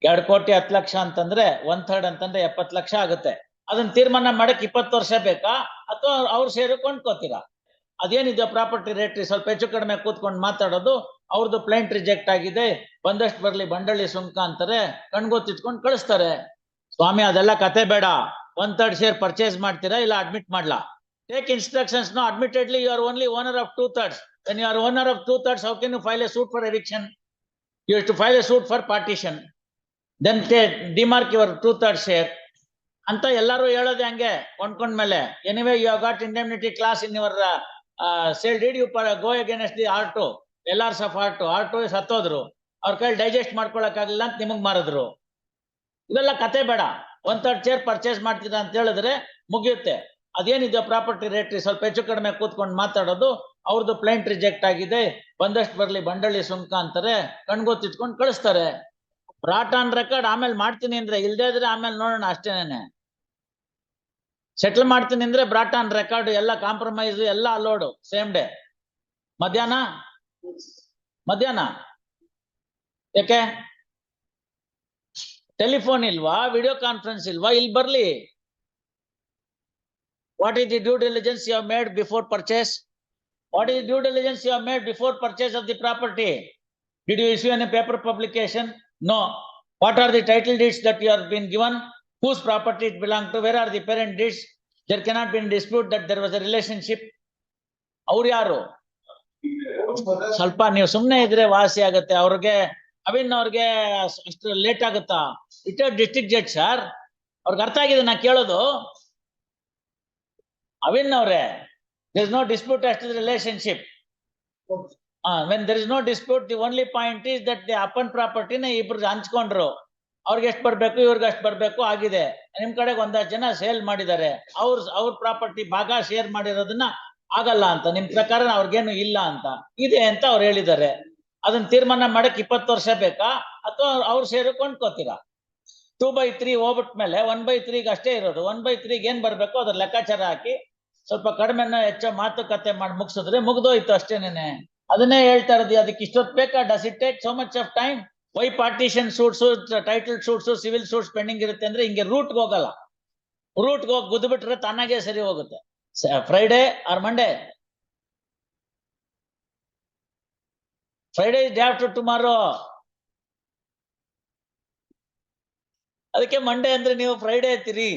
2 ಕೋಟಿ 10 ಲಕ್ಷ ಅಂತಂದ್ರೆ 1/3 ಅಂತಂದ್ರೆ 70 ಲಕ್ಷ ಆಗುತ್ತೆ. ಅದನ್ನ ತೀರ್ಮಾನ ಮಾಡಕ್ 20 ವರ್ಷ ಬೇಕಾ ಅಥವಾ ಅವ್ರ ಷೇರು ಕೊಂಡ್ಕೋತೀರಾ? ಅದೇನಿದೆ ಪ್ರಾಪರ್ಟಿ ರೇಟ್ ಸ್ವಲ್ಪ ಹೆಚ್ಚು ಕಡಿಮೆ ಕೂತ್ಕೊಂಡು ಮಾತಾಡೋದು. ಅವ್ರದ್ದು ಪ್ಲೇಂಟ್ ರಿಜೆಕ್ಟ್ ಆಗಿದೆ, ಬಂದಷ್ಟು ಬರ್ಲಿ ಬಂಡಳಿ ಸುಂಕ ಅಂತಾರೆ, ಕಣ್ಗೊತ್ತಿಟ್ಕೊಂಡು ಕಳಿಸ್ತಾರೆ. ಸ್ವಾಮಿ ಅದೆಲ್ಲ ಕತೆ ಬೇಡ. 1/3 ಶೇರ್ ಪರ್ಚೇಸ್ ಮಾಡ್ತೀರಾ ಇಲ್ಲ ಅಡ್ಮಿಟ್ ಮಾಡ್ಲಾ? Take instructions. No, admittedly you are only owner of 2/3. When you are owner of 2/3, how can you file a suit for eviction? You have to file a suit for partition. Then demark your 2/3 share. ಅಂತ ಎಲ್ಲರೂ ಹೇಳೋದು ಹಂಗೆ ಕೊಂಡ್ಕೊಂಡ್ಮೇಲೆ. Anyway you have got indemnity clause in your sale deed. You go against the R2, LRs of R2 ಸತ್ತೋದ್ರು, ಅವ್ರ ಕೈಲಿ digest ಮಾಡ್ಕೊಳಕ್ಕಾಗಲಿಲ್ಲ ಅಂತ ನಿಮಗ್ ಮಾರಿದ್ರು. ಇವೆಲ್ಲ ಕತೆ ಬೇಡ. 1/3 ಶೇರ್ ಪರ್ಚೇಸ್ ಮಾಡ್ತೀರಾ ಅಂತ ಹೇಳಿದ್ರೆ ಮುಗಿಯುತ್ತೆ. ಅದೇನಿದೆ ಪ್ರಾಪರ್ಟಿ ರೇಟ್ ಸ್ವಲ್ಪ ಹೆಚ್ಚು ಕಡಿಮೆ ಕೂತ್ಕೊಂಡು ಮಾತಾಡೋದು. ಅವ್ರದ್ದು ಪ್ಲೇಂಟ್ ರಿಜೆಕ್ಟ್ ಆಗಿದೆ, ಬಂದಷ್ಟು ಬರ್ಲಿ ಬಂಡಳಿ ಸುಂಕ ಅಂತಾರೆ, ಕಣ್ಗೊತ್ತಿಟ್ಕೊಂಡು ಕಳಿಸ್ತಾರೆ. Brought on record. ಆಮೇಲೆ ಮಾಡ್ತೀನಿ ಅಂದ್ರೆ, ಇಲ್ದೇ ಇದ್ರೆ ಆಮೇಲೆ ನೋಡೋಣ ಅಷ್ಟೇನೆ. ಸೆಟ್ಲ್ ಮಾಡ್ತೀನಿ ಅಂದ್ರೆ ಬ್ರಾಟ್ ಆನ್ ರೆಕಾರ್ಡ್, ಎಲ್ಲ ಕಾಂಪ್ರಮೈಸ್, ಎಲ್ಲ ಅಲೋಡು ಸೇಮ್ ಡೇ. ಮಧ್ಯಾಹ್ನ ಯಾಕೆ? ಟೆಲಿಫೋನ್ ಇಲ್ವಾ? ವಿಡಿಯೋ ಕಾನ್ಫರೆನ್ಸ್ ಇಲ್ವಾ? ಇಲ್ಲಿ ಬರ್ಲಿ. What is the due diligence you have made before purchase? What is the due diligence you have made before purchase of the property? Did you issue any paper publication? No. What are the title deeds that you have been given? Whose property it belonged to? Where are the parent deeds? There cannot be any dispute that there was a relationship. ಅವ್ರು ಯಾರು? ಸ್ವಲ್ಪ ನೀವು ಸುಮ್ಮನೆ ಇದ್ರೆ ವಾಸಿ ಆಗುತ್ತೆ. ಅವ್ರಿಗೆ ಅವಿನ್ ಅವ್ರಿಗೆ ಅಷ್ಟು ಲೇಟ್ ಆಗುತ್ತಾ? ರಿಟೈರ್ಡ್ ಡಿಸ್ಟ್ರಿಕ್ಟ್ ಜಡ್ಜ್ ಸರ್, ಅವ್ರಿಗೆ ಅರ್ಥ ಆಗಿದೆ ನಾ ಕೇಳೋದು. ಅವಿನ್ ಅವ್ರೆ, there is no dispute as to the relationship. When there is no dispute, the only point is that the upon property ನ ಇಬ್ರು ಹಂಚ್ಕೊಂಡ್ರು. ಅವ್ರಿಗೆ ಎಷ್ಟು ಬರ್ಬೇಕು, ಇವ್ರಿಗೆ ಅಷ್ಟು ಬರ್ಬೇಕು ಆಗಿದೆ. ನಿಮ್ ಕಡೆಗೆ ಒಂದಷ್ಟು ಜನ ಸೇಲ್ ಮಾಡಿದ್ದಾರೆ, ಅವ್ರ ಪ್ರಾಪರ್ಟಿ ಭಾಗ ಶೇರ್ ಮಾಡಿರೋದನ್ನ ಆಗಲ್ಲ ಅಂತ. ನಿಮ್ ಪ್ರಕಾರ ಅವ್ರಿಗೇನು ಇಲ್ಲ ಅಂತ ಇದೆ ಅಂತ ಅವ್ರು ಹೇಳಿದ್ದಾರೆ. ಅದನ್ನ ತೀರ್ಮಾನ ಮಾಡಕ್ 20 ವರ್ಷ ಬೇಕಾ ಅಥವಾ ಅವ್ರ ಶೇರು ಕೊಂಡ್ಕೋತೀರಾ? 2/3 ಹೋಗ್ಬಿಟ್ಮೇಲೆ 1/3 ಅಷ್ಟೇ ಇರೋದು. 1/3 ಏನ್ ಬರ್ಬೇಕು ಅದ್ರ ಲೆಕ್ಕಾಚಾರ ಹಾಕಿ ಸ್ವಲ್ಪ ಕಡಿಮೆನೋ ಹೆಚ್ಚೋ ಮಾತುಕತೆ ಮಾಡಿ ಮುಗಿಸಿದ್ರೆ ಮುಗ್ದೋಯ್ತು ಅಷ್ಟೇನೆ. ಅದನ್ನೇ ಹೇಳ್ತಾ ಇರೋದು. ಅದಕ್ಕೆ ಇಷ್ಟೊತ್ತು ಬೇಕಾ? Does it take so much of time? Why partition suits, title suits, civil suits pending ಇರುತ್ತೆ ಅಂದ್ರೆ ಹಿಂಗೆ ರೂಟ್ಗೆ ಹೋಗಲ್ಲ. ರೂಟ್ಗೆ ಹೋಗಿ ಗುದ್ಬಿಟ್ರೆ ತಾನಾಗೆ ಸರಿ ಹೋಗುತ್ತೆ. Friday or Monday? Friday is day after tomorrow. ಅದಕ್ಕೆ ಮಂಡೇ ಅಂದ್ರೆ ನೀವು ಫ್ರೈಡೇ ಅಂತೀರಿ.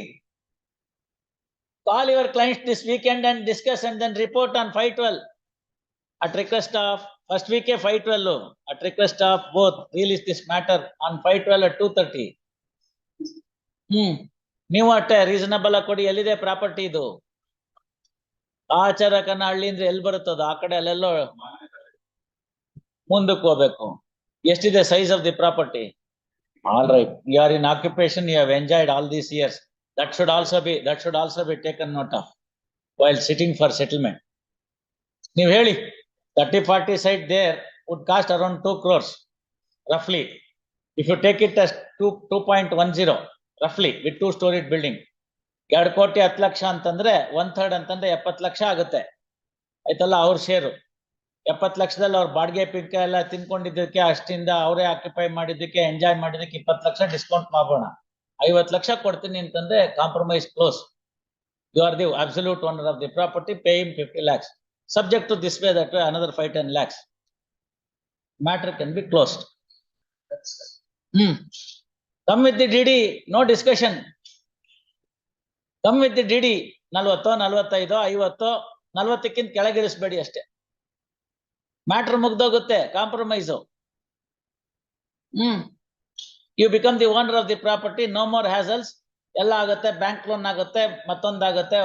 Call your clients this weekend and discuss and then report on 5/12 at request of first week 5/12 at request of both. Release this matter on 5/12 at 2:30. ನೀವು ಅಷ್ಟೇ reasonable ಆಗಿ ಕೊಡಿ. ಎಲ್ಲಿದೆ property ಇದು? ಆಚಾರ ಕನ್ನಹಳ್ಳಿ ಅಂದ್ರೆ ಎಲ್ಲಿ ಬರುತ್ತದು? ಆ ಕಡೆ ಅಲ್ಲೆಲ್ಲೋ ಮುಂದಕ್ಕೆ ಹೋಗ್ಬೇಕು. ಎಷ್ಟಿದೆ size of the property? All right, you are in occupation, you have enjoyed all these years. That should also be taken note of while sitting for settlement. ನೀವು ಹೇಳಿ 30-40 site there would cost around 2 crores roughly. If you take it as 2.10 roughly with 2-storied building, 2 ಕೋಟಿ 10 ಲಕ್ಷ ಅಂತಂದ್ರೆ 1/3 ಅಂತಂದ್ರೆ 70 ಲಕ್ಷ ಆಗುತ್ತೆ. ಆಯ್ತಲ್ಲ ಅವ್ರ share. 70 ಲಕ್ಷದಲ್ಲಿ ಅವ್ರ ಬಾಡಿಗೆ ಪಿಂಕ ಎಲ್ಲ ತಿನ್ಕೊಂಡಿದ್ದಕ್ಕೆ, ಅಷ್ಟಿಂದ ಅವರೇ ಆಕ್ಯುಪೈ ಮಾಡಿದ್ದಕ್ಕೆ, ಎಂಜಾಯ್ ಮಾಡಿದ್ದಕ್ಕೆ 20 ಲಕ್ಷ ಡಿಸ್ಕೌಂಟ್ ಮಾಡೋಣ. 50 ಲಕ್ಷ ಕೊಡ್ತೀನಿ ಅಂತಂದ್ರೆ compromise close. You are the absolute owner of the property, pay him 50 lakhs. Subject to this way, that way, another 5-10 lakhs. Matter can be closed. Come with the DD, no discussion. Come with the DD. 40, 45, 50, 40ಕ್ಕಿಂತ ಕೆಳಗಿಳಿಸಬೇಡಿ ಅಷ್ಟೇ. Matter ಮುಗ್ದೋಗುತ್ತೆ. Compromise. You become the owner of the property, no more hassles. ಎಲ್ಲ ಆಗುತ್ತೆ. Bank loan ಆಗುತ್ತೆ, ಮತ್ತೊಂದಾಗುತ್ತೆ,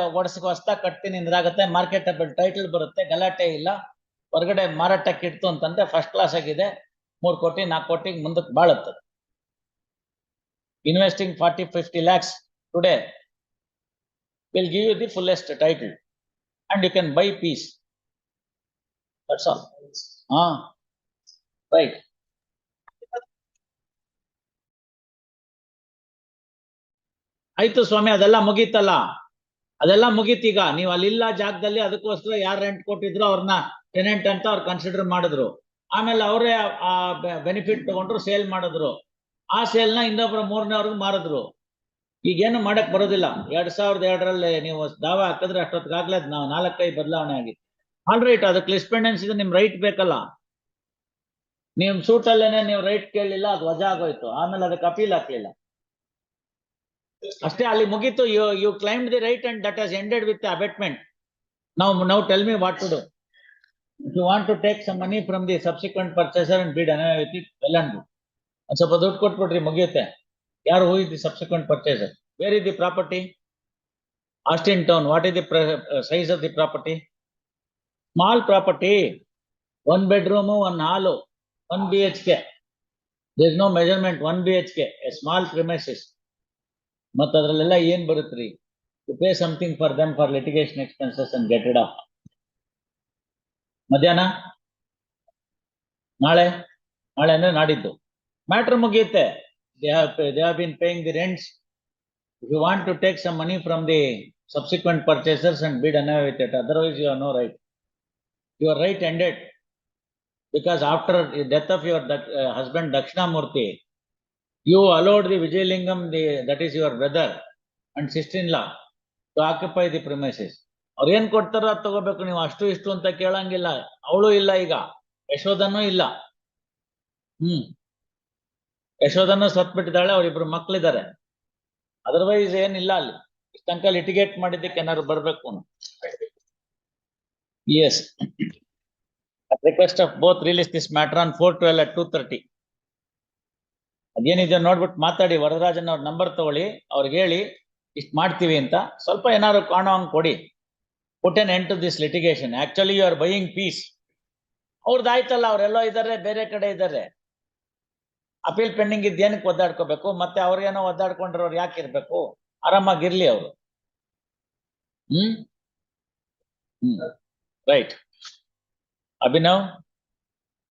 ಹೊಸ ಕಟ್ತೀನಿ ಅಂದ್ರಾಗುತ್ತೆ, marketable title ಬರುತ್ತೆ, ಗಲಾಟೆ ಇಲ್ಲ. ಹೊರಗಡೆ ಮಾರಾಟಕ್ಕೆ ಇಡ್ತು ಅಂತಂದ್ರೆ ಫಸ್ಟ್ ಕ್ಲಾಸ್ ಆಗಿದೆ. 3 ಕೋಟಿ 4 ಕೋಟಿಗೆ ಮುಂದಕ್ಕೆ ಬಾಳುತ್ತದೆ. Investing 40-50 lakhs today will give you the fullest title and you can buy peace. That's all. Right. ಆಯ್ತು ಸ್ವಾಮಿ, ಅದೆಲ್ಲ ಮುಗೀತಲ್ಲ. ಅದೆಲ್ಲ ಮುಗೀತೀಗ. ನೀವು ಅಲ್ಲಿಲ್ಲ ಜಾಗದಲ್ಲಿ, ಅದಕ್ಕೋಸ್ಕರ ಯಾರು ರೆಂಟ್ ಕೊಟ್ಟಿದ್ರು ಅವ್ರನ್ನ ಟೆನೆಂಟ್ ಅಂತ ಅವ್ರು ಕನ್ಸಿಡರ್ ಮಾಡಿದ್ರು. ಆಮೇಲೆ ಅವರೇ ಆ ಬೆನಿಫಿಟ್ ತಗೊಂಡ್ರು, ಸೇಲ್ ಮಾಡಿದ್ರು. ಆ ಸೇಲ್ನ ಇನ್ನೊಬ್ರು ಮೂರನೇವ್ರಿಗೆ ಮಾರಿದ್ರು. ಈಗೇನು ಮಾಡಕ್ ಬರೋದಿಲ್ಲ. 2002ರಲ್ಲಿ ನೀವು ದಾವ ಹಾಕಿದ್ರೆ ಅಷ್ಟೊತ್ತಿಗಾಗ್ಲೇ ನಾವು 4-5 ಬದಲಾವಣೆ ಆಗಿತ್ತು. ಆಲ್ ರೈಟ್, ಅದಕ್ಕೆ ಲಿಸ್ಪೆಂಡೆನ್ಸ್ ಇದೆ, ನಿಮ್ ರೈಟ್ ಬೇಕಲ್ಲ. ನಿಮ್ ಸೂಟಲ್ಲೇನೆ ನೀವು ರೈಟ್ ಕೇಳಲಿಲ್ಲ, ಅದು ವಜಾ ಆಗೋಯ್ತು. ಆಮೇಲೆ ಅದಕ್ಕೆ ಅಪೀಲ್ ಹಾಕ್ಲಿಲ್ಲ ಅಷ್ಟೇ, ಅಲ್ಲಿ ಮುಗೀತು. You claimed the right and that has ended with abetment. Now tell me what to do. If you want to take some money from the subsequent purchaser and bid anyway with it, well and good. And ಸ್ವಲ್ಪ ದುಡ್ಡು ಕೊಟ್ಬಿಟ್ರಿ, ಮುಗಿಯುತ್ತೆ. ಯಾರು? who is the subsequent purchaser? Where is the property? Austin town. What is the size of the property? Small property, 1 bedroom, 1 hall, 1 BHK. There is no measurement. 1 BHK, a small premises. ಮತ್ತ ಅದ್ರಲ್ಲೆಲ್ಲ ಏನ್ ಬರುತ್ತ್ರಿ? You pay something for them for litigation expenses and get it off. ಮಧ್ಯಾಹ್ನ ನಾಳೆ ಅಂದ್ರೆ ನಾಡಿದ್ದು matter ಮುಗಿಯುತ್ತೆ. They have been paying the rents. If you want to take some money from the subsequent purchasers and bid anyway with it, otherwise you have no right. Your right ended because after the death of your husband Dakshinamurthy, you allowed the Vijayalingam, that is your brother and sister-in-law, to occupy the premises. ಅವ್ರು ಏನ್ ಕೊಡ್ತಾರೋ ಅದು ತಗೋಬೇಕು. ನೀವು ಅಷ್ಟು ಇಷ್ಟು ಅಂತ ಕೇಳಂಗಿಲ್ಲ. ಅವಳು ಇಲ್ಲ, ಈಗ ಯಶೋಧನೂ ಇಲ್ಲ. ಯಶೋಧನೂ ಸತ್ಬಿಟ್ಟಿದ್ದಾಳೆ, ಅವ್ರಿಬ್ರು ಮಕ್ಳಿದ್ದಾರೆ. ಅದರ್ವೈಸ್ ಏನಿಲ್ಲ ಅಲ್ಲಿ. ಇಷ್ಟ ತನಕ ಲಿಟಿಗೇಟ್ ಮಾಡಿದ್ದಕ್ಕೆ ಏನಾದ್ರು ಬರ್ಬೇಕು. Yes, request of both release this matter on 4/12 at 2:30. ಅದೇನಿದೆ ನೋಡ್ಬಿಟ್ಟು ಮಾತಾಡಿ. ವರದರಾಜನ್ ಅವ್ರ ನಂಬರ್ ತಗೊಳ್ಳಿ, ಅವ್ರಿಗೆ ಹೇಳಿ ಇಷ್ಟ ಮಾಡ್ತೀವಿ ಅಂತ. ಸ್ವಲ್ಪ ಏನಾದ್ರು ಕಾಣೋ ಹಂಗ್ ಕೊಡಿ. Put an end to this litigation. Actually you are buying peace. ಅವ್ರದ್ದು ಆಯ್ತಲ್ಲ, ಅವರೆಲ್ಲೋ ಇದ್ದಾರೆ, ಬೇರೆ ಕಡೆ ಇದ್ದಾರೆ. ಅಪೀಲ್ ಪೆಂಡಿಂಗ್ ಇದ್ದೇನಕ್ಕೆ ಒದ್ದಾಡ್ಕೋಬೇಕು? ಮತ್ತೆ ಅವ್ರಿಗೇನೋ ಒದ್ದಾಡ್ಕೊಂಡ್ರವ್ರು ಯಾಕೆ ಇರ್ಬೇಕು? ಆರಾಮಾಗಿರ್ಲಿ ಅವರು. ರೈಟ್. ಅಭಿನವ್.